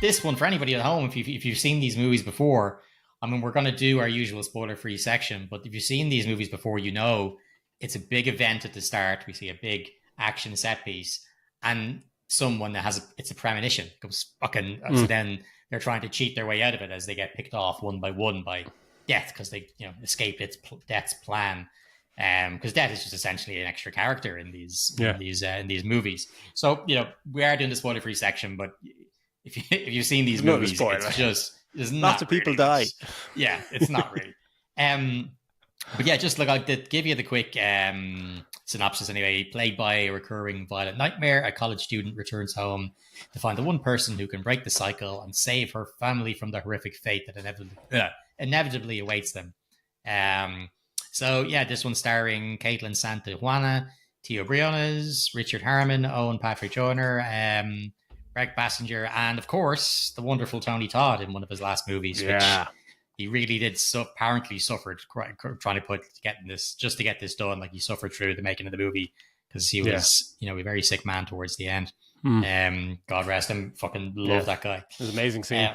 this one, for anybody at home, if you've seen these movies before, I mean, we're going to do our usual spoiler-free section, but if you've seen these movies before, you know it's a big event at the start. We see a big action set piece, and someone that it's a premonition goes fucking. So then they're trying to cheat their way out of it as they get picked off one by one by death because they escaped death's plan. Because death is just essentially an extra character in these movies. So we are doing the spoiler-free section, but if you've seen these movies, it's just there's lots of people die. Yeah, it's not really. But yeah, just look, I'll give you the quick synopsis anyway. Played by a recurring violent nightmare, a college student returns home to find the one person who can break the cycle and save her family from the horrific fate that inevitably awaits them. So yeah, this one starring Caitlin Santajuana, Tio Briones, Richard Harmon, Owen Patrick Joyner, Greg Bassinger, and of course the wonderful Tony Todd in one of his last movies, which he really did apparently suffered trying to get this done. Like he suffered through the making of the movie because he was a very sick man towards the end. God rest him. Fucking love that guy. It was an amazing scene.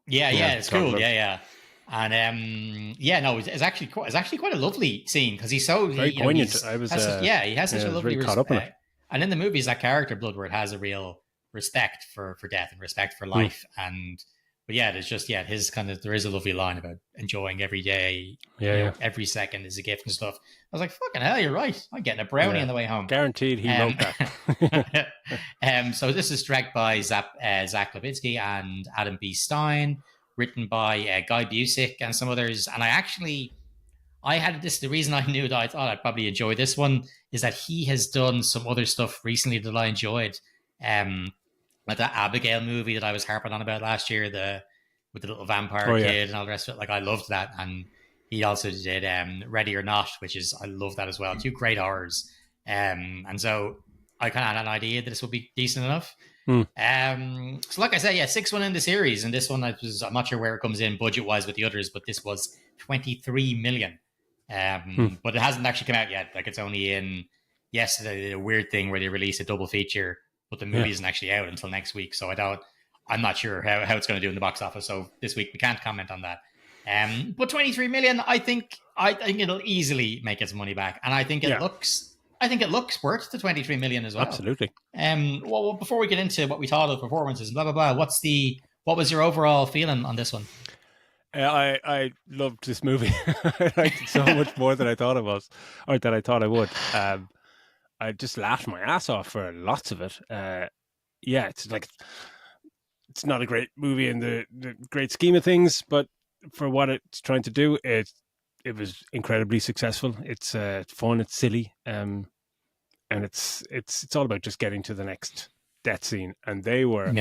It's cool. Yeah. And it's actually quite a lovely scene because he's so very poignant. He has such a lovely caught up in it. And in the movies, that character Bloodward has a real respect for death and respect for life. But there's just his kind of, there is a lovely line about enjoying every day. Every second is a gift and stuff. I was like, fucking hell, you're right. I'm getting a brownie on the way home. Guaranteed he wrote that. So this is directed by Zach Levitsky and Adam B. Stein, written by Guy Busick and some others. And the reason I knew that I thought I'd probably enjoy this one is that he has done some other stuff recently that I enjoyed. Like that Abigail movie that I was harping on about last year, with the little vampire kid and all the rest of it. Like I loved that. And he also did Ready or Not, I love that as well. 2 great horrors. And so I kind of had an idea that this would be decent enough. So like I said, 6-1 in the series, and this one I'm not sure where it comes in budget wise with the others, but this was 23 million. But it hasn't actually come out yet. Like it's only in yesterday. They did a weird thing where they released a double feature, but the movie isn't actually out until next week. So I'm not sure how it's going to do in the box office. So this week we can't comment on that. But 23 million, I think it'll easily make its money back, and I think it looks worth the 23 million as well. Absolutely. Well, before we get into what we thought of performances and blah blah blah, what was your overall feeling on this one? I loved this movie. I liked it so much more than I thought it was, or that I thought I would. I just laughed my ass off for lots of it. It's like it's not a great movie in the great scheme of things, but for what it's trying to do, it was incredibly successful. It's fun, it's silly, and it's all about just getting to the next death scene. And they were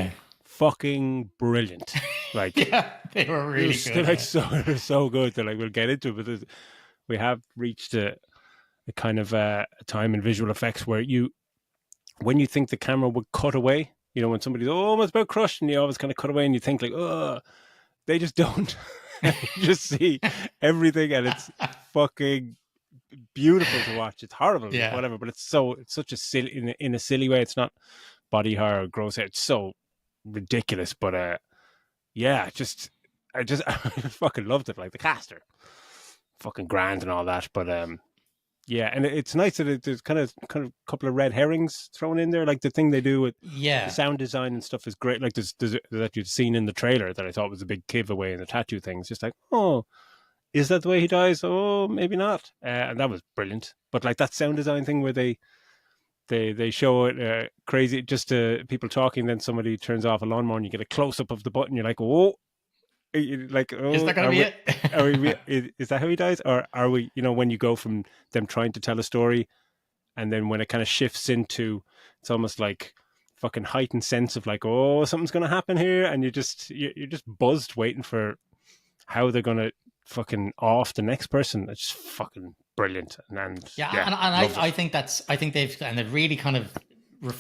fucking brilliant. Like they were really good. They're like so good. They're like, we'll get into it, but we have reached a kind of a time in visual effects where when you think the camera would cut away, when somebody's almost about crushed, and you always kind of cut away, and you think like, oh, they just don't. You just see everything, and it's fucking beautiful to watch. It's horrible, whatever, but it's such a silly in a silly way. It's not body horror, gross. It's so ridiculous, but I fucking loved it. Like the caster, fucking grand and all that, but and it's nice that there's kind of a couple of red herrings thrown in there. Like the thing they do with the sound design and stuff is great. Like there's that you'd seen in the trailer that I thought was a big giveaway in the tattoo thing. It's just like, oh, is that the way he dies? Oh, maybe not. And that was brilliant. But like that sound design thing where they show it crazy, just people talking, then somebody turns off a lawnmower and you get a close up of the button. You're like, oh. Like, oh, is that going to be it? Is that how he dies? Or are we, when you go from them trying to tell a story and then when it kind of shifts into, it's almost like fucking heightened sense of like, oh, something's going to happen here. And you're just buzzed waiting for how they're going to fucking off the next person. It's just fucking brilliant. And I think they've really kind of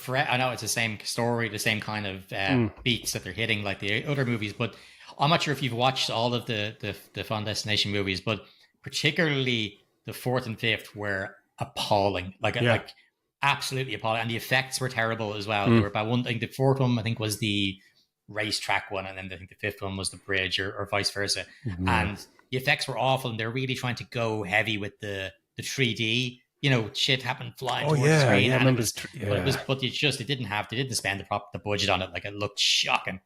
I know it's the same story, the same kind of beats that they're hitting like the other movies, but I'm not sure if you've watched all of the Final Destination movies, but particularly the 4th and 5th were appalling, like absolutely appalling, and the effects were terrible as well. They were about one thing. The 4th one, I think, was the racetrack one, and then I think the fifth one was the bridge, or vice versa. Mm-hmm. And the effects were awful, and they're really trying to go heavy with the 3D. You know, shit happened flying towards the screen, and it was, but it they didn't spend the budget on it. Like, it looked shocking.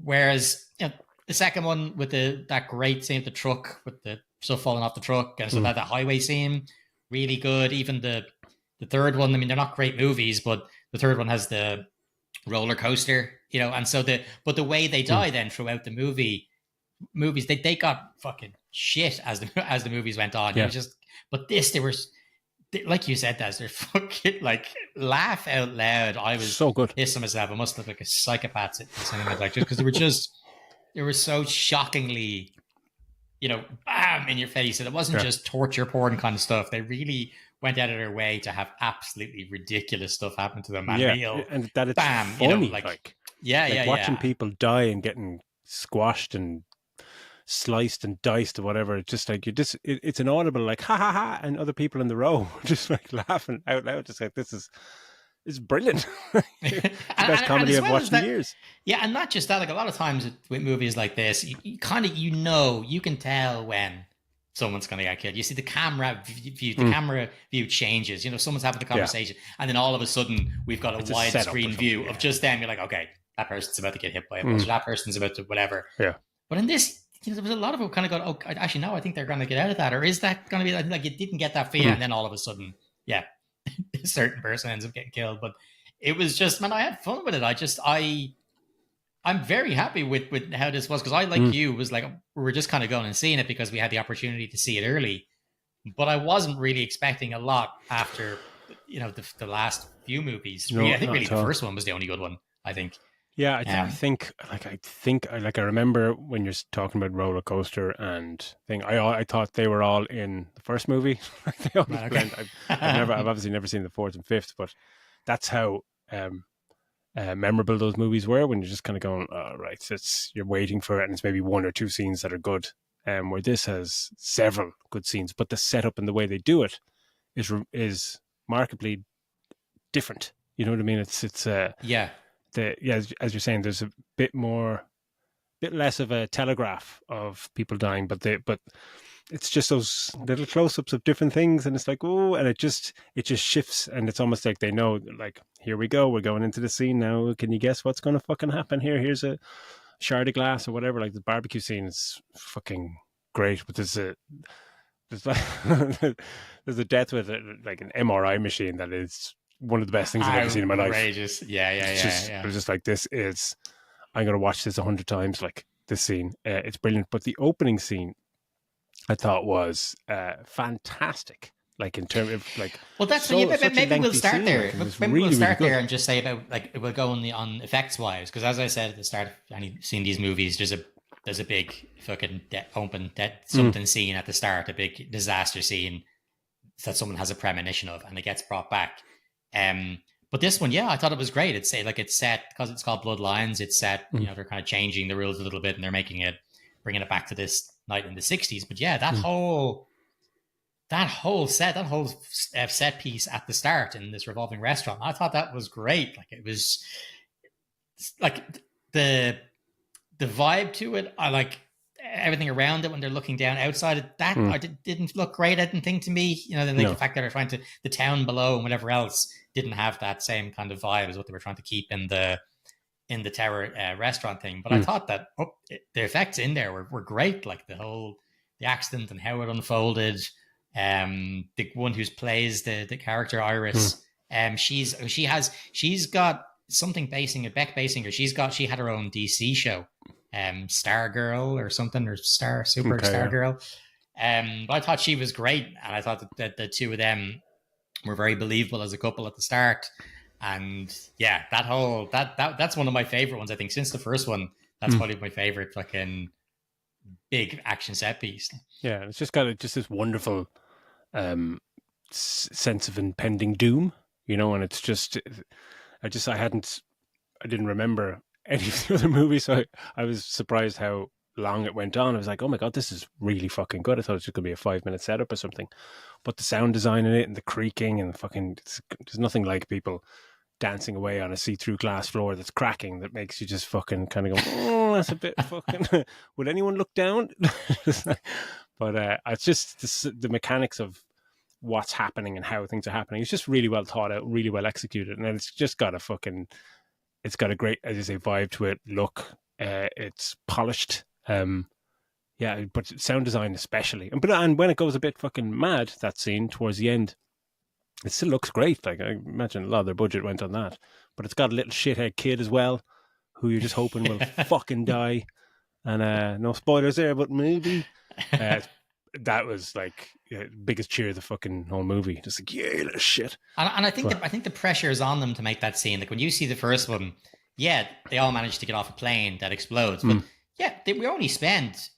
Whereas, you know, the second one with that great scene with the truck, with the stuff falling off the truck, and so that highway scene, really good. Even the third one, I mean, they're not great movies, but the third one has the roller coaster, you know, and so the way they die then throughout the movies, they got fucking shit as the movies went on. Yeah. You know, but this, they were, like you said, they're fucking, like, laugh out loud. I was so good. Pissing myself. I must look like a psychopath at cinema, like, just because they were so shockingly, you know, bam in your face, and it wasn't just torture porn kind of stuff. They really went out of their way to have absolutely ridiculous stuff happen to them. And that it's bam, funny, you know, like watching people die and getting squashed and sliced and diced or whatever. It's just like it's an audible like ha ha ha, and other people in the row just like laughing out loud, just like this is brilliant. It's the best comedy I've watched in years. Yeah, and not just that. Like, a lot of times with movies like this, you kind of, you can tell when someone's going to get killed. You see the camera view changes. You know, someone's having the conversation, and then all of a sudden we've got a widescreen view of just them. You're like, okay, that person's about to get hit by a bus, or that person's about to whatever. Yeah. But in this, you know, there was a lot of them kind of going, oh, actually, no, I think they're going to get out of that. Or is that going to be like you didn't get that fear, and then all of a sudden, yeah, a certain person ends up getting killed. But it was just, man, I had fun with it. I'm very happy with how this was, because I, like you, was like, we were just kind of going and seeing it because we had the opportunity to see it early. But I wasn't really expecting a lot after, you know, the last few movies. No, I think really the first one was the only good one, I think. Yeah, I think I remember when you're talking about roller coaster and thing. I thought they were all in the first movie. They always blend. I've obviously never seen the fourth and fifth, but that's how memorable those movies were. When you're just kind of going, oh, right, so you're waiting for it, and it's maybe one or two scenes that are good. Where this has several good scenes, but the setup and the way they do it is markedly different. You know what I mean? It's as you're saying, there's a bit less of a telegraph of people dying, but it's just those little close-ups of different things, and it's like, oh, and it just shifts, and it's almost like they know, like, here we go, we're going into the scene now. Can you guess what's going to fucking happen here? Here's a shard of glass or whatever. Like, the barbecue scene is fucking great, but there's there's a death with like an MRI machine that is one of the best things I've ever seen in my life. Outrageous. Yeah. It was just like, I'm going to watch this 100 times, like, this scene. It's brilliant. But the opening scene, I thought, was fantastic. Like, in terms of, like... Well, that's... maybe we'll start there. Maybe we'll start there and just say about, like, we'll go on effects-wise. Because as I said at the start, seeing these movies, there's a big fucking something scene at the start, a big disaster scene that someone has a premonition of, and it gets brought back. But this one, I thought it was great. It's set, because it's called Bloodlines. It's set, you know, they're kind of changing the rules a little bit, and they're bringing it back to this night in the 60s. But yeah, that whole set piece at the start in this revolving restaurant, I thought that was great. Like, it was like the vibe to it. I like everything around it when they're looking down outside it. That I didn't look great, I didn't think, to me. You know, the fact that they're trying to, the town below and whatever else didn't have that same kind of vibe as what they were trying to keep in the tower restaurant thing. But I thought that the effects in there were great. Like, the accident and how it unfolded. The one who plays the character Iris, she's got something Beck Basinger. She had her own DC show, Star Girl or something, or Star Girl. But I thought she was great, and I thought that the two of them were very believable as a couple at the start. And yeah, that's one of my favorite ones, I think, since the first one. That's probably my favorite fucking big action set piece. Yeah, it's just got this wonderful sense of impending doom, you know. And it's just, I didn't remember any of the other movies, so I was surprised how long it went on. I was like, oh my god, this is really fucking good. I thought it was just gonna be a 5-minute setup or something, but the sound design in it and the creaking and the fucking, there's nothing like people dancing away on a see-through glass floor that's cracking that makes you just fucking kind of go, oh, that's a bit fucking. Would anyone look down? But it's just the mechanics of what's happening and how things are happening. It's just really well thought out, really well executed, and it's just got it's got a great, as you say, vibe to it. Look, it's polished. Yeah, but sound design especially, and when it goes a bit fucking mad, that scene towards the end, it still looks great. Like, I imagine a lot of their budget went on that, but it's got a little shithead kid as well, who you're just hoping will fucking die. And no spoilers there, but maybe that was like biggest cheer of the fucking whole movie. Just like, yeah, little shit. And I think the pressure is on them to make that scene. Like when you see the first one, yeah, they all managed to get off a plane that explodes, but yeah, we only spent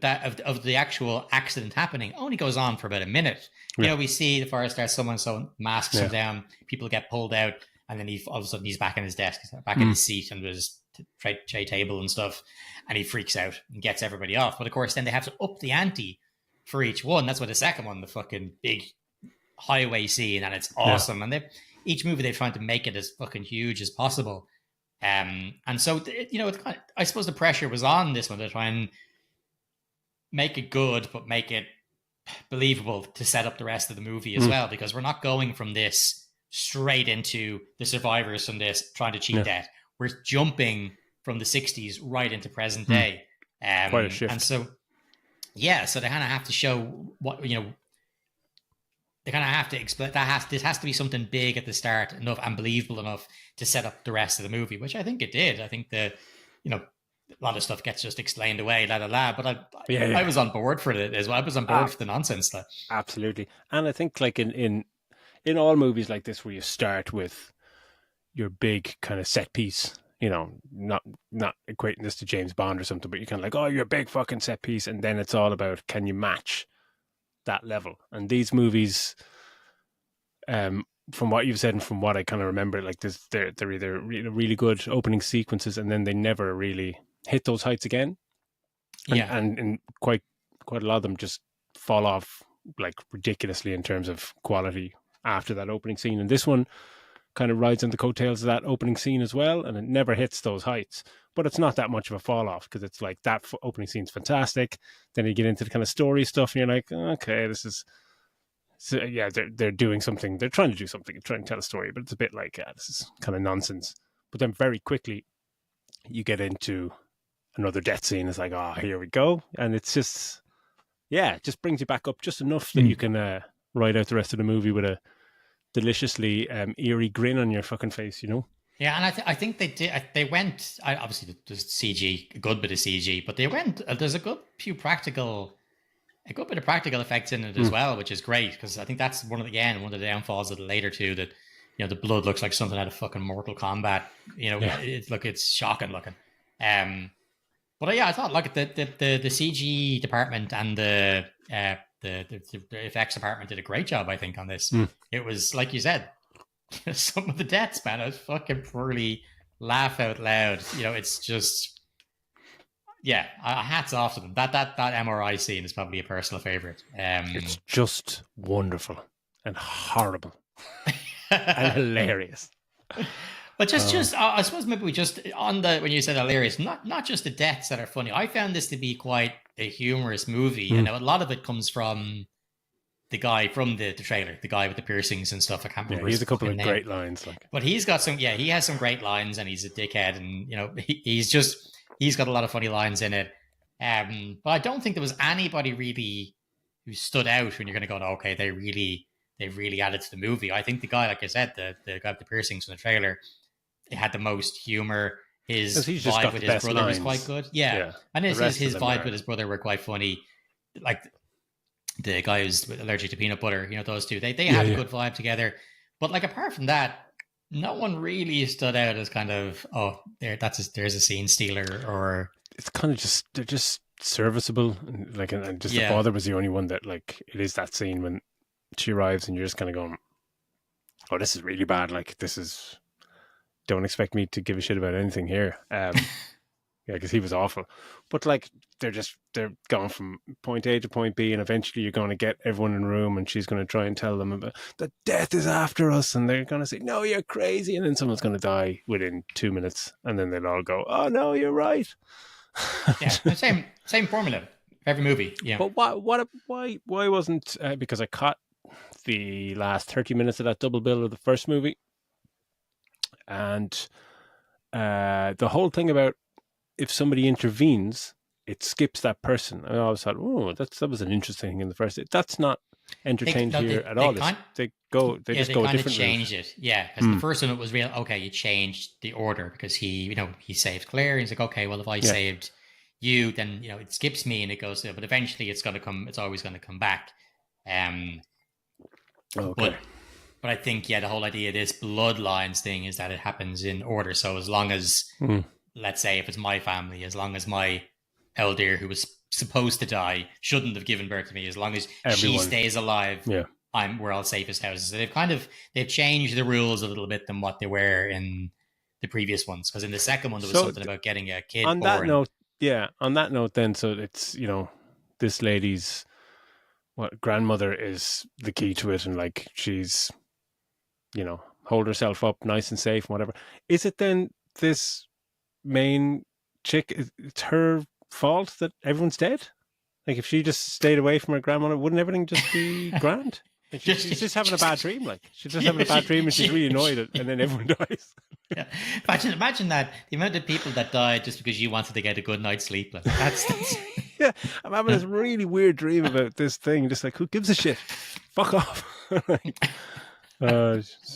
that of the actual accident happening only goes on for about a minute. You know, we see the fire starts, someone masks him down, people get pulled out, and then all of a sudden he's back in his desk, back in his seat and his tray table and stuff, and he freaks out and gets everybody off. But of course, then they have to up the ante for each one. That's why the second one, the fucking big highway scene, and it's awesome. And each movie they're trying to make it as fucking huge as possible. And so, you know, it's kind of, I suppose the pressure was on this one to try and make it good, but make it believable to set up the rest of the movie as well, because we're not going from this straight into the survivors from this trying to cheat death. We're jumping from the 60s right into present day. Quite a shift. And so, yeah, so they kind of have to show what, you know, they kind of have to explain this has to be something big at the start enough and believable enough to set up the rest of the movie, which I think it did. I think you know, a lot of stuff gets just explained away, but I was on board for it as well. I was on board for the nonsense. Absolutely. And I think like in all movies like this, where you start with your big kind of set piece, you know, not equating this to James Bond or something, but you're kind of like, oh, your big fucking set piece. And then it's all about, can you match that level? And these movies, from what you've said and from what I kind of remember, like this, they're either really good opening sequences, and then they never really hit those heights again. And quite a lot of them just fall off like ridiculously in terms of quality after that opening scene. And this one kind of rides on the coattails of that opening scene as well, and it never hits those heights. But it's not that much of a fall off, because it's like that opening scene's fantastic. Then you get into the kind of story stuff, and you're like, okay, this is. So, yeah, they're doing something. They're trying to do something, trying to tell a story, but it's a bit like, this is kind of nonsense. But then very quickly, you get into another death scene. It's like, oh, here we go. And it's just, it just brings you back up just enough that you can ride out the rest of the movie with a deliciously eerie grin on your fucking face, you know? Yeah, and I think they did. They went, obviously there's CG, a good bit of CG, but they went, there's a good bit of practical effects in it as well, which is great, because I think that's one of the downfalls of the later two, that, you know, the blood looks like something out of fucking Mortal Kombat. You know, it's shocking looking. But yeah, I thought like the CG department and the effects department did a great job, I think, on this. It was, like you said, some of the deaths, man, I was fucking really laugh out loud. You know, it's just, hats off to them. That MRI scene is probably a personal favorite. It's just wonderful and horrible and hilarious. But just I suppose maybe we just when you said hilarious, not just the deaths that are funny. I found this to be quite a humorous movie. You know, a lot of it comes from the guy from the trailer, the guy with the piercings and stuff. I can't remember. He has a couple of great lines, but he's got some. Yeah, he has some great lines, and he's a dickhead, and you know, he's got a lot of funny lines in it. But I don't think there was anybody really who stood out when you're going to go, okay, they really added to the movie. I think the guy, like I said, the guy with the piercings from the trailer, it had the most humor. His vibe with his brother was quite good. Yeah. And his vibe with his brother were quite funny. Like the guy who's allergic to peanut butter, you know, those two, they had a good vibe together. But like, apart from that, no one really stood out as kind of, there's a scene stealer, or it's kind of they're just serviceable. And the father was the only one that, like, it is that scene when she arrives and you're just kind of going, oh, this is really bad. Like, don't expect me to give a shit about anything here. Because he was awful. But like, they're going from point A to point B, and eventually you're going to get everyone in a room, and she's going to try and tell them about that death is after us, and they're going to say, "No, you're crazy," and then someone's going to die within 2 minutes, and then they'll all go, "Oh no, you're right." Yeah, same formula for every movie. Yeah, but why wasn't because I caught the last 30 minutes of that double bill of the first movie, and the whole thing about if somebody intervenes, it skips that person. I always thought, oh, that was an interesting thing in the first. That's not entertained here at all. They just go a different change route. It. Yeah, because the first one it was real. Okay, you changed the order because he saved Claire. He's like, okay, well if I saved you, then it skips me and it goes. But eventually, it's gonna come. It's always gonna come back. Okay. But I think the whole idea of this bloodlines thing is that it happens in order. So as long as let's say if it's my family, as long as my elder who was supposed to die shouldn't have given birth to me, as long as she stays alive, we're all safe as houses. So they've changed the rules a little bit than what they were in the previous ones, because in the second one there was something about getting a kid on born. On that note then, so it's this lady's grandmother is the key to it, and like she's hold herself up nice and safe and whatever. Is it then this main chick, it's her fault that everyone's dead? Like if she just stayed away from her grandmother, wouldn't everything just be grand? Like she's just having a bad dream. Like she's just having a bad dream and she's really annoyed and then everyone dies. Yeah. Imagine that, the amount of people that died just because you wanted to get a good night's sleep. Like, that's yeah, I'm having this really weird dream about this thing. Just like, who gives a shit? Fuck off.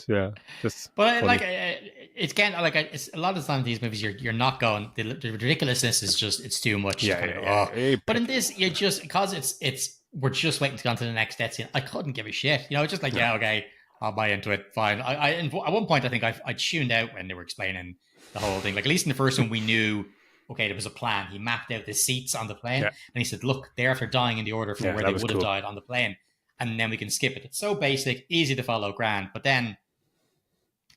Yeah, just. But funny. It's kind of like it's a lot of times these movies you're not going. The ridiculousness is just it's too much. But in this, you're just because it's we're just waiting to go on to the next death scene. I couldn't give a shit. It's just like okay, I'll buy into it. Fine. At one point I think I tuned out when they were explaining the whole thing. Like at least in the first one we knew. Okay, there was a plan. He mapped out the seats on the plane, and he said, "Look, they're after dying in the order from where they would have died on the plane." And then we can skip it. It's so basic, easy to follow, grand. But then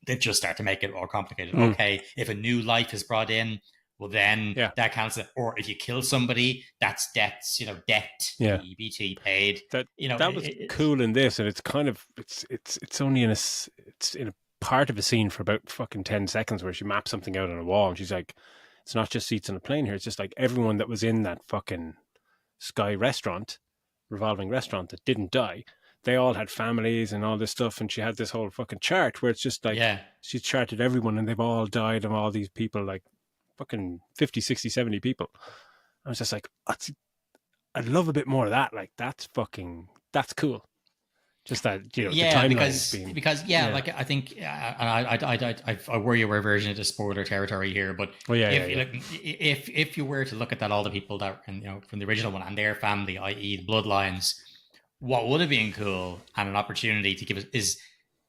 they just start to make it more complicated. Okay, if a new life is brought in, well then that counts. Or if you kill somebody, that's debts. Debt. EBT paid. That was cool in this, and it's kind of it's only in a part of a scene for about fucking 10 seconds where she maps something out on a wall, and she's like, "It's not just seats on a plane here. It's just like everyone that was in that fucking Sky restaurant." Revolving restaurant that didn't die, they all had families and all this stuff, and she had this whole fucking chart where it's just like she's charted everyone and they've all died, and all these people, like fucking 50, 60, 70 people. I was just like, I'd love a bit more of that. Like that's cool. Just that the timeline because like I think I worry we're version into spoiler territory here, but if you were to look at that, all the people that from the original one and their family, i.e. the bloodlines, what would have been cool and an opportunity to give us is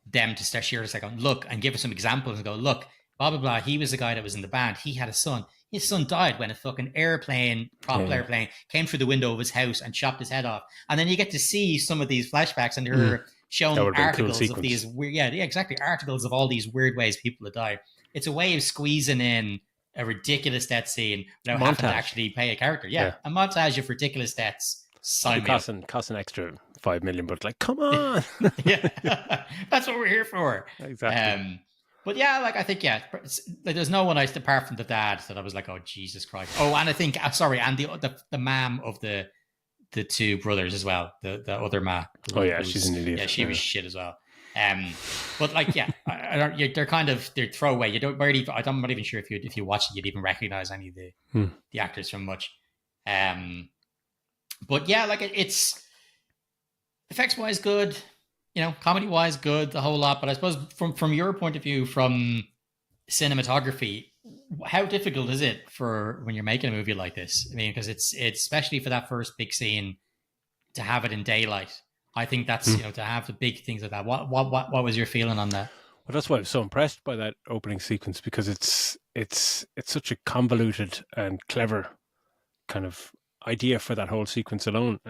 them to start share a second look and give us some examples and go, look, blah blah blah, he was the guy that was in the band, he had a son. His son died when a fucking airplane came through the window of his house and chopped his head off. And then you get to see some of these flashbacks, and they're showing articles of these weird, articles of all these weird ways people have died. It's a way of squeezing in a ridiculous death scene without having to actually pay a character. Yeah, a montage of ridiculous deaths. Cost an extra $5 million, but like, come on. That's what we're here for. Exactly. But I think there's no one else apart from the dad that I was like, oh Jesus Christ. Oh, and I think and the mom of the two brothers as well, the other ma. Oh yeah, she's an idiot. Yeah, she was shit as well. But they're throwaway. I'm not even sure if you watch it, you'd even recognize any of the actors from much. But it's effects wise good. Comedy wise, good, the whole lot. But I suppose from your point of view, from cinematography, how difficult is it for when you're making a movie like this? I mean, because it's especially for that first big scene to have it in daylight. I think that's to have the big things like that. What was your feeling on that? Well, that's why I was so impressed by that opening sequence, because it's such a convoluted and clever kind of idea for that whole sequence alone.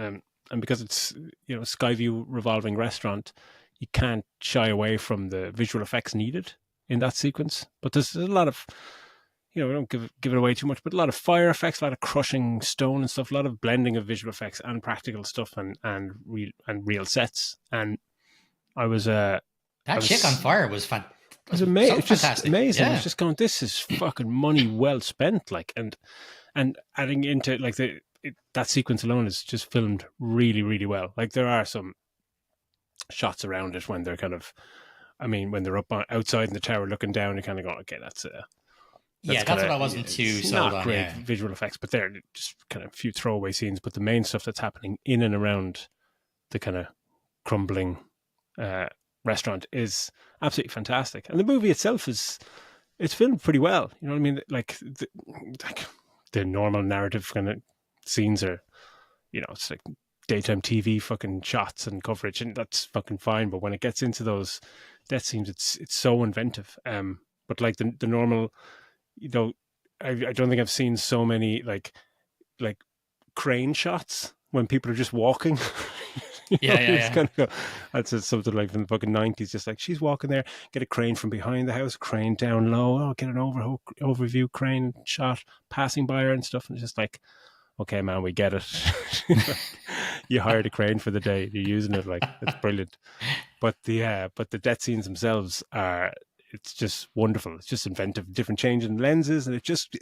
And because it's, Skyview revolving restaurant, you can't shy away from the visual effects needed in that sequence. But there's a lot of we don't give it away too much, but a lot of fire effects, a lot of crushing stone and stuff, a lot of blending of visual effects and practical stuff, and real sets. And I was that chick on fire was fantastic. It was amazing. So It's just fantastic. amazing. Yeah. I was just going, this is fucking money well spent. Like, and adding into like that sequence alone is just filmed really, really well. Like, there are some shots around it when they're kind of, when they're up outside in the tower looking down, you're kind of going, okay, that's that's what I wasn't too sold on. Great visual effects, but they're just kind of a few throwaway scenes. But the main stuff that's happening in and around the kind of crumbling restaurant is absolutely fantastic, and the movie itself it's filmed pretty well. You know what I mean? Like the normal narrative kind of scenes are, it's like daytime TV fucking shots and coverage, and that's fucking fine. But when it gets into those death scenes, it's so inventive. But like the normal, I don't think I've seen so many like crane shots when people are just walking. Yeah. Kind of that's something like from the fucking 90s, just like she's walking there, get a crane from behind the house, crane down low, get an overview crane shot passing by her and stuff, and it's just like, okay, man, we get it. You hired a crane for the day, you're using it, like, it's brilliant. But the death scenes themselves it's just wonderful. It's just inventive, different changing lenses, and it just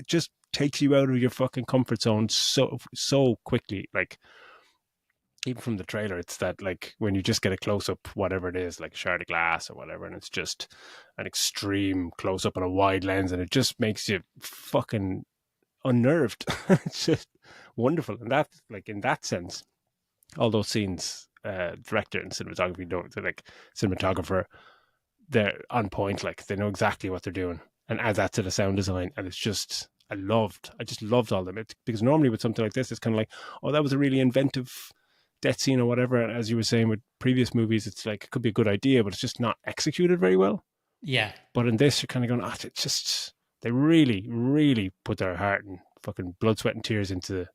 takes you out of your fucking comfort zone so quickly. Like, even from the trailer, it's that, like, when you just get a close-up, whatever it is, like a shard of glass or whatever, and it's just an extreme close-up on a wide lens, and it just makes you fucking unnerved. It's just wonderful. And that, like, in that sense, all those scenes, director and cinematographer, they're on point. Like, they know exactly what they're doing, and add that to the sound design, and it's just, I just loved all of them. Because normally with something like this, it's kind of like, oh, that was a really inventive death scene or whatever, and as you were saying with previous movies, it's like, it could be a good idea, but it's just not executed very well. Yeah. But in this, you're kind of going, it's just, they really, really put their heart and fucking blood, sweat and tears into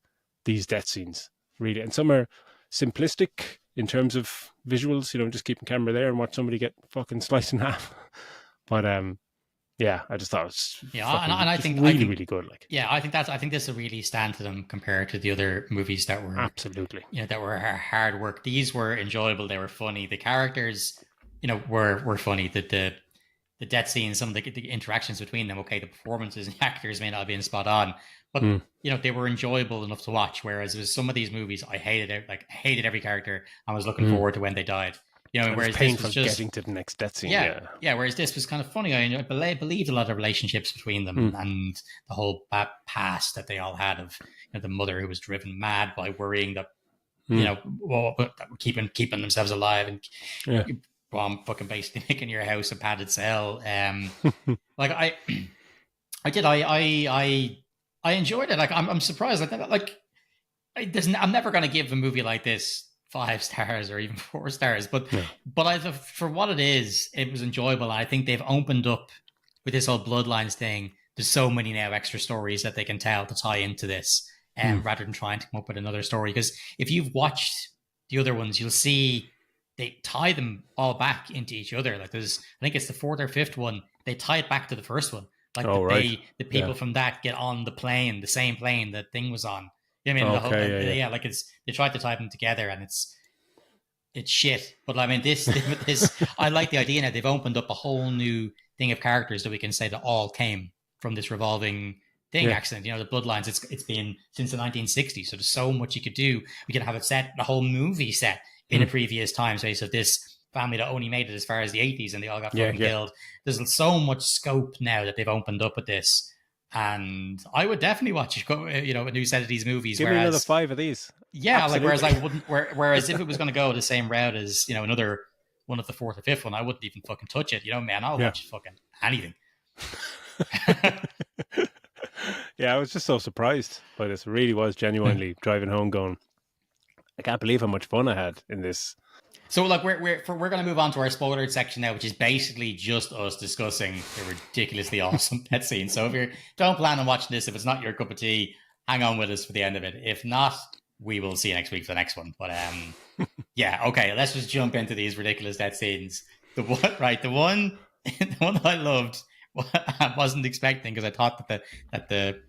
these death scenes, really. And some are simplistic in terms of visuals, just keeping camera there and watch somebody get fucking sliced in half. But I just thought it was I think really good. Like, I think this will really stand to them compared to the other movies that were absolutely, that were hard work. These were enjoyable. They were funny. The characters, were funny. The death scenes, some of the interactions between them. Okay, the performances and the actors may not have been spot on, but they were enjoyable enough to watch. Whereas with some of these movies, I hated every character. I was looking forward to when they died. Whereas this was just getting to the next death scene. Whereas this was kind of funny. I believed a lot of relationships between them and the whole past that they all had of the mother who was driven mad by worrying that keeping themselves alive and fucking basically making your house a padded cell. Like I enjoyed it. Like I'm surprised. I'm never going to give a movie like this 5 stars or even 4 stars, but for what it is, it was enjoyable. And I think they've opened up with this whole Bloodlines thing. There's so many now extra stories that they can tell to tie into this, rather than trying to come up with another story. Because if you've watched the other ones, you'll see they tie them all back into each other. Like I think it's the 4th or 5th one. They tie it back to the first one. Like the people from that get on the same plane that thing was on. You know what I mean? Like they tried to tie them together, and it's shit. But I mean, this I like the idea now. They've opened up a whole new thing of characters that we can say that all came from this revolving thing accident. The Bloodlines. It's been since the 1960s, so there's so much you could do. We could have it set, the whole movie set in a previous time space of this family that only made it as far as the 80s, and they all got fucking killed. There's so much scope now that they've opened up with this. And I would definitely watch, a new set of these movies. Give me another 5 of these. Yeah, absolutely. Like whereas I wouldn't. Whereas if it was going to go the same route as another one of the 4th or 5th one, I wouldn't even fucking touch it. Man, I'll watch fucking anything. I was just so surprised by this. It really was genuinely driving home, going, I can't believe how much fun I had in this. So, like, we're going to move on to our spoilered section now, which is basically just us discussing the ridiculously awesome pet scene. So, if you don't plan on watching this, if it's not your cup of tea, hang on with us for the end of it. If not, we will see you next week for the next one. But okay, let's just jump into these ridiculous death scenes. The one that I loved I wasn't expecting, because I thought that the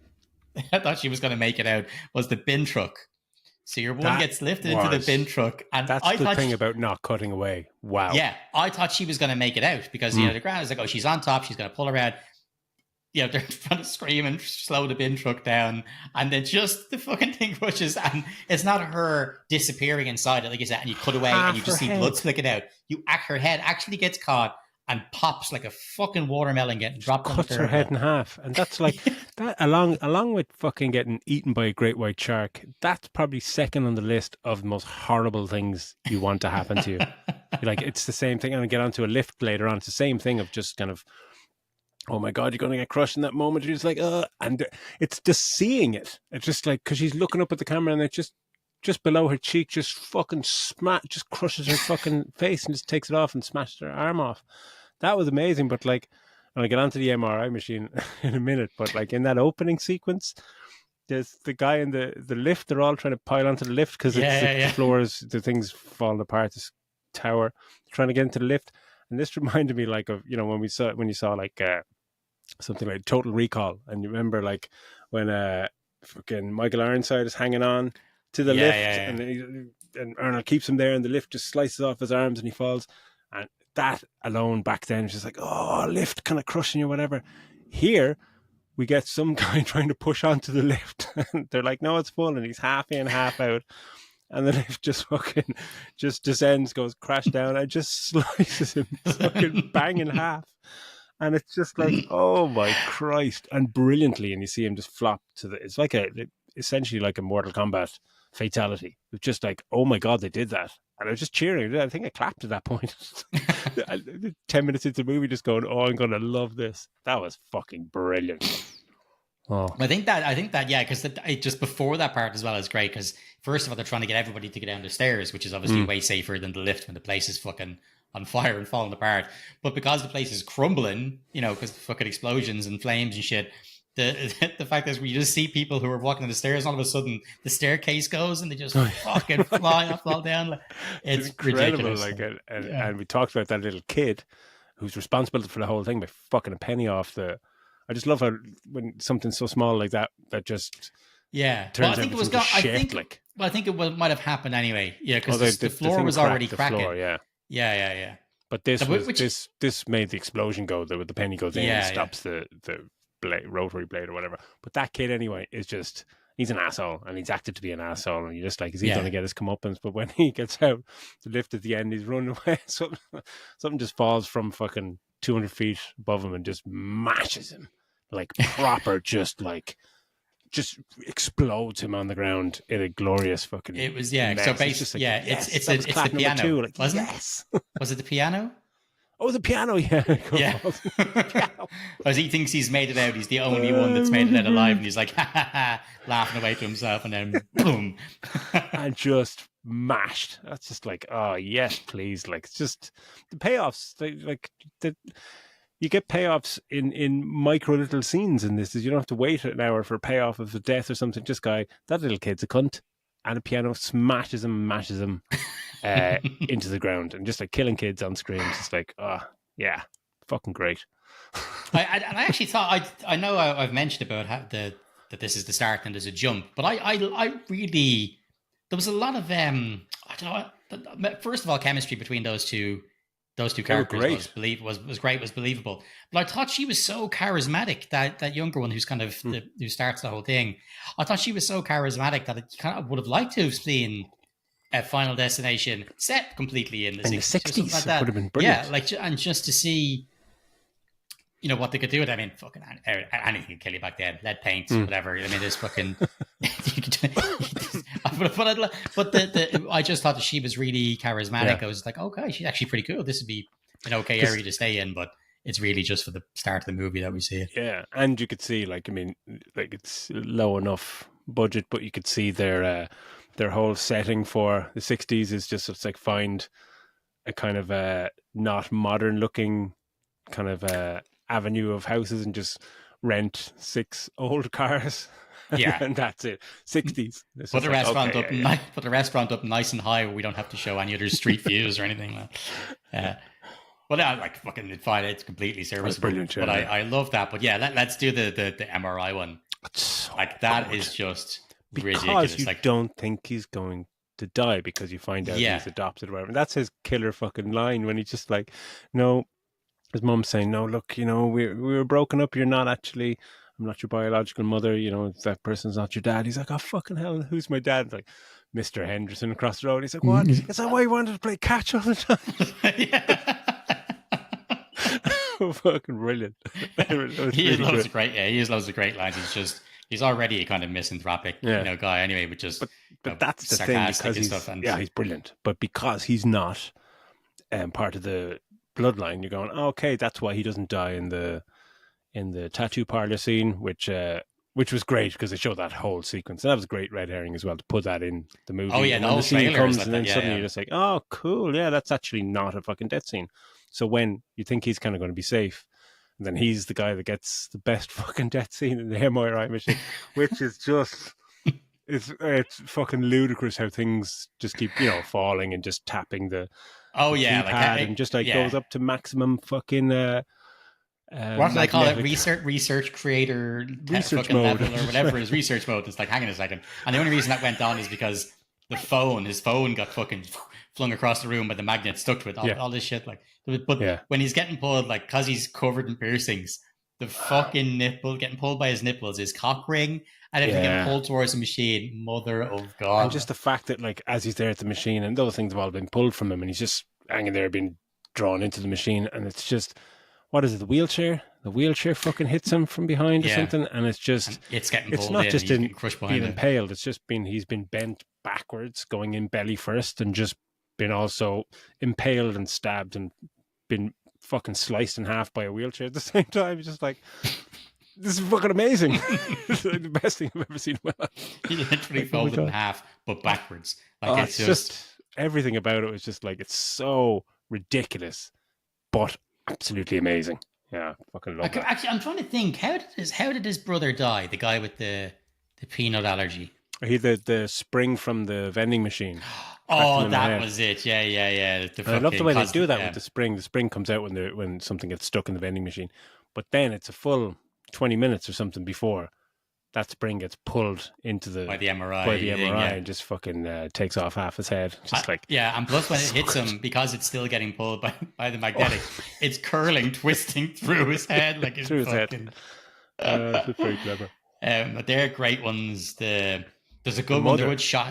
I thought she was going to make it out, was the bin truck. So your one gets lifted into the bin truck, and that's I the thought thing about not cutting away. Wow. Yeah, I thought she was going to make it out, because you know the ground is like, oh, she's on top, she's going to pull her out. You know, they're trying to scream and slow the bin truck down, and then just the fucking thing rushes, and it's not her disappearing inside it, like you said, and you cut away and you just see blood flicking out. Her head actually gets caught and pops like a fucking watermelon getting dropped. Cuts her head in half, and that's like that. Along with fucking getting eaten by a great white shark, that's probably second on the list of the most horrible things you want to happen to you. Like, it's the same thing, and I get onto a lift later on. It's the same thing of just kind of, oh my God, you're going to get crushed in that moment. You're just like, and it's just seeing it. It's just like, because she's looking up at the camera, and it just below her cheek, just fucking just crushes her fucking face and just takes it off and smashes her arm off. That was amazing. But like, and I'll get onto the MRI machine in a minute, but like in that opening sequence, there's the guy in the lift. They're all trying to pile onto the lift because the floors, the thing's falling apart, this tower, trying to get into the lift. And this reminded me like of, you know, when you saw like something like Total Recall, and you remember like when fucking Michael Ironside is hanging on to the lift, and Arnold keeps him there, and the lift just slices off his arms and he falls. And that alone back then was just like, oh, lift kind of crushing you, whatever. Here we get some guy trying to push onto the lift, and they're like, no, it's full, and he's half in, half out. And the lift just fucking just descends, goes crash down, and just slices him fucking bang in half. And it's just like, oh my Christ. And brilliantly, and you see him just flop to it's like essentially like a Mortal Kombat fatality. It's just like, oh my God, they did that. And I was just cheering. I think I clapped at that point. 10 minutes into the movie, just going, oh, I'm going to love this. That was fucking brilliant. Oh. I think that, yeah, because just before that part as well is great, because first of all, they're trying to get everybody to get down the stairs, which is obviously way safer than the lift when the place is fucking on fire and falling apart. But because the place is crumbling, you know, because fucking explosions and flames and shit, the fact is we just see people who are walking down the stairs, and all of a sudden the staircase goes and they just fucking fly and fall down. It's incredible. Ridiculous. Like, and we talked about that little kid who's responsible for the whole thing by fucking a penny off the. I just love how when something so small like that just turns out into shit. I think it might have happened anyway. Yeah, because the floor was already cracking. Floor, yeah. But this made the explosion go. The penny goes in and stops the rotary blade or whatever. But that kid anyway is just, he's an asshole, and he's acted to be an asshole, and you're just like, is he going to get his comeuppance? But when he gets out the lift at the end, he's running away. Something just falls from fucking 200 feet above him and just mashes him like proper, just explodes him on the ground in a glorious fucking. It was So basically, like, it's the piano, two, like, wasn't it? Was it the piano? Oh, the piano, yeah. Piano. Because he thinks he's made it out. He's the only one that's made it out alive, and he's like, ha ha ha, laughing away to himself, and then boom, and just mashed. That's just like, oh yes, please. Like, it's just the payoffs. You get payoffs in micro little scenes in this. You don't have to wait an hour for a payoff of a death or something. Just that little kid's a cunt, and a piano mashes him into the ground, and just like killing kids on screen. It's just like, oh yeah, fucking great. I actually thought, I know I've mentioned about how that this is the start and there's a jump, but I really, there was a lot of I don't know. First of all, chemistry between those two characters was great, was believable. But I thought she was so charismatic, that younger one who's kind of who starts the whole thing. I thought she was so charismatic that I kind of would have liked to have seen a Final Destination set completely in the 60s. Like that. Would have been brilliant. Yeah, and just to see, you know, what they could do with it. I mean, fucking anything can kill you back then. Lead paint, whatever. I mean, there's fucking. But I just thought that she was really charismatic. I was like, okay, she's actually pretty cool. This would be an okay area to stay in, but it's really just for the start of the movie that we see it. Yeah, and you could see, like, I mean, like, it's low enough budget, but you could see their whole setting for the 60s is just, it's like, find a kind of not modern looking kind of avenue of houses and just rent 6 old cars. Yeah, and that's it. 60s. Put the restaurant up. Put the restaurant up nice and high, where we don't have to show any other street views or anything like that. Well, yeah, like fucking fine. It's completely That's serviceable. brilliant. But Yeah, I love that. But yeah, let's do the MRI one. it's so Like that good is just because ridiculous. you Like, don't think he's going to die because you find out yeah, he's adopted or whatever. And that's his killer fucking line when he's just like, no, his mum's saying, no, look, we were broken up. You're not actually, I'm not your biological mother. That person's not your dad. He's like, oh, fucking hell, who's my dad? It's like, Mr. Henderson across the road. He's like, what? Is that why you wanted to play catch all the time? yeah. Fucking brilliant. He has loads of great. Yeah, he has loads of great lines. He's already a kind of misanthropic, guy anyway, but just but that's the thing because he's brilliant. But because he's not part of the bloodline, you're going, okay, that's why he doesn't die in the tattoo parlor scene, which was great because they showed that whole sequence, and that was a great red herring as well to put that in the movie. Oh yeah, and the when whole scene trailer comes, like and that. then Yeah, suddenly yeah. you're just like, oh, cool, yeah, that's actually not a fucking death scene. So when you think he's kind of going to be safe, and then he's the guy that gets the best fucking death scene in the MRI machine, which is just. It's fucking ludicrous how things just keep falling and just tapping the keypad and just goes up to maximum fucking what do they call it? Research creator research fucking mode level or whatever is research mode. It's like, hang on a second. And the only reason that went on is because his phone got fucking flung across the room by the magnet stuck to it. All this shit. Like, but when he's getting pulled, like, because he's covered in piercings, the fucking nipple getting pulled by his nipples, his cock ring, and if getting pulled towards the machine, mother of God. And just the fact that, like, as he's there at the machine, and those things have all been pulled from him, and he's just hanging there being drawn into the machine, and it's just, what is it, the wheelchair? The wheelchair fucking hits him from behind or something, and it's just, and it's getting pulled. It's not just being crushed behind being impaled, it's just he's been bent backwards, going in belly first, and just been also impaled and stabbed and been fucking sliced in half by a wheelchair at the same time. It's just like, this is fucking amazing. It's like the best thing I've ever seen in my life. He literally folded in half, but backwards. Like, it's just everything about it was just like, it's so ridiculous, but absolutely amazing. Yeah, fucking love that. Actually, I'm trying to think, how did his brother die? The guy with the peanut allergy. He the spring from the vending machine. Oh, that was it. Yeah. I love the way they do that with the spring. The spring comes out when something gets stuck in the vending machine, but then it's a full 20 minutes or something before that spring gets pulled into by the MRI and just fucking takes off half his head. Just and plus when it hits him, because it's still getting pulled by the magnetic, it's curling, twisting through his head like it's through his head. It's very clever. But they're great ones. There's a good one. There was shot.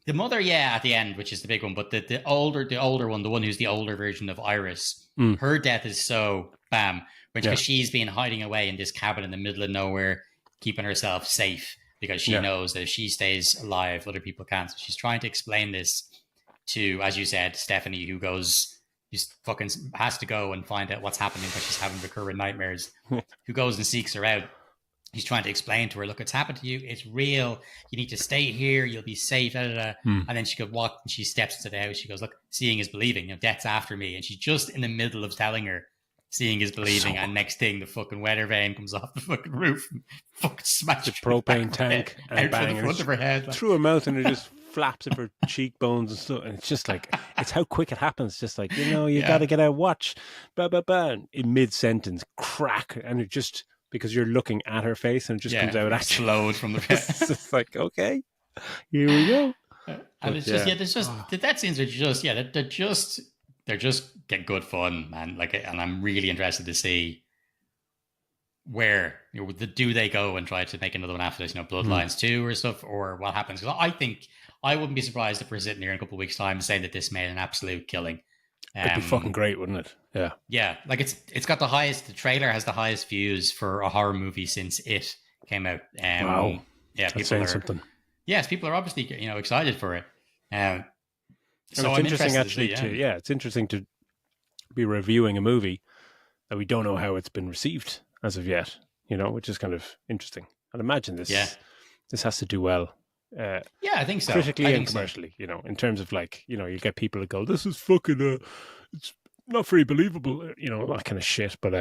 The mother, at the end, which is the big one. But the older one, the one who's the older version of Iris, her death is so bam. Because she's been hiding away in this cabin in the middle of nowhere, keeping herself safe because she knows that if she stays alive, other people can't. So she's trying to explain this to, as you said, Stephanie, who fucking has to go and find out what's happening because she's having recurrent nightmares, who goes and seeks her out. He's trying to explain to her, look, it's happened to you. It's real. You need to stay here. You'll be safe. And then she could walk and she steps into the house. She goes, look, seeing is believing. Death's after me. And she's just in the middle of telling her, seeing is believing, and next thing, the fucking weather vane comes off the fucking roof and fucking smashes the propane tank and bang the front of her head. Like. Through her mouth, and it just flaps of her cheekbones and stuff. And it's just like, it's how quick it happens. Just like, you got to get out, watch, blah, blah, blah. In mid-sentence, crack. And it just, because you're looking at her face and it just comes out explodes from the face. It's just like, okay, here we go. And it's just, there's just, that scenes are just, they're just get good fun, man. Like, and I'm really interested to see where do they go and try to make another one after this, Bloodlines 2 or stuff, or what happens? Because I think I wouldn't be surprised if we're sitting here in a couple of weeks' time saying that this made an absolute killing. It'd be fucking great, wouldn't it? Yeah. Yeah, like it's got the trailer has the highest views for a horror movie since it came out. Wow. Yeah, that's saying something. Yes, people are obviously excited for it. So it's interesting actually it's interesting to be reviewing a movie that we don't know how it's been received as of yet, which is kind of interesting. I'd imagine this has to do well. I think so. Critically and commercially, in terms of like, you get people that go, this is fucking, it's not very believable, that kind of shit. But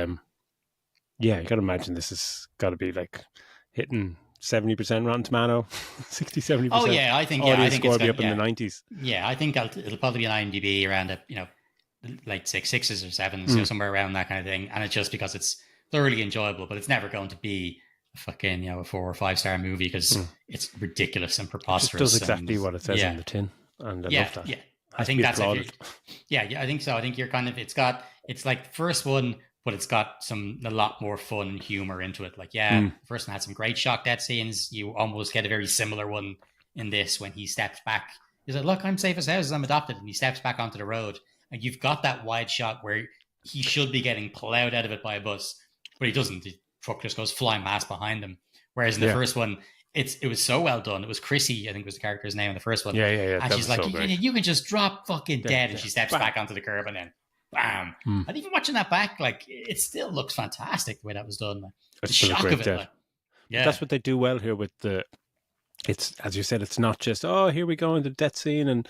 you got to imagine this has got to be like hitting 70% Rotten Tomato, 60-70%. Oh yeah, I think score it's be up in the 90s. Yeah, I think it'll probably be an IMDb around like sixes or sevens, you know, somewhere around that kind of thing. And it's just because it's thoroughly enjoyable, but it's never going to be a fucking, you know, a 4 or 5 star movie because it's ridiculous and preposterous. It does exactly what it says on the tin, and I love that. Yeah, I think that's it. Yeah, I think so. I think you're kind of it's like the first one, but it's got a lot more fun and humor into it. Like, the first one had some great shock death scenes. You almost get a very similar one in this when he steps back. He's like, "Look, I'm safe as houses. I'm adopted," and he steps back onto the road. And you've got that wide shot where he should be getting plowed out of it by a bus, but he doesn't. The truck just goes flying past behind him. Whereas in the first one, it was so well done. It was Chrissy, I think was the character's name in the first one. Yeah. And she's like, you can just drop fucking dead. And she steps back onto the curb and then bam. And even watching that back, like, it still looks fantastic the way that was done. Like, the shock of it. Like, that's what they do well here with it's, as you said, it's not just, oh, here we go in the death scene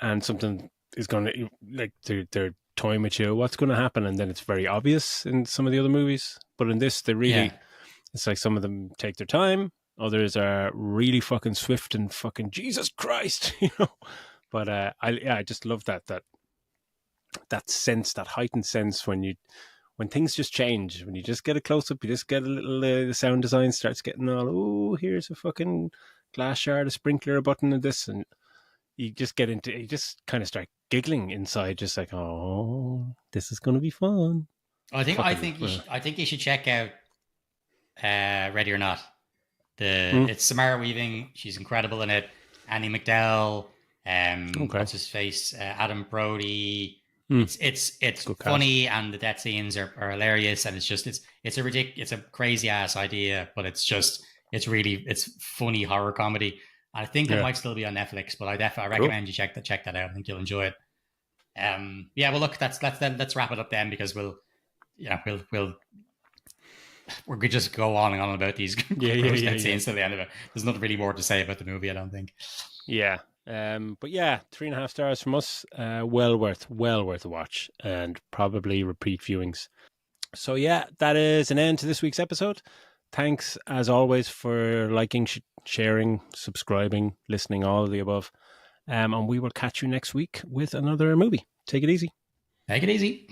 and something is going to, like, they're toying with you, what's going to happen, and then it's very obvious in some of the other movies. But in this, they really, it's like some of them take their time, others are really fucking swift and fucking Jesus Christ, you know. But I just love that sense, that heightened sense when things just change, when you just get a close up, you just get a little, the sound design starts getting all, oh, here's a fucking glass shard, a sprinkler, a button, and this, and you just kind of start giggling inside, just like, oh, this is going to be fun. I think you should check out Ready or Not. It's Samara Weaving. She's incredible in it. Annie McDowell. What's his face? Adam Brody. It's funny cast. And the death scenes are hilarious, and it's a crazy ass idea, but it's funny horror comedy. I think it might still be on Netflix, but I recommend you check that out. I think you'll enjoy it. Well, look, let's wrap it up then, because we'll just go on and on about these scenes till the end of it. There's nothing really more to say about the movie, I don't think. Yeah. But 3.5 stars from us. Well worth a watch, and probably repeat viewings. So that is an end to this week's episode. Thanks as always for liking, sharing, subscribing, listening, all of the above. And we will catch you next week with another movie. Take it easy. Take it easy.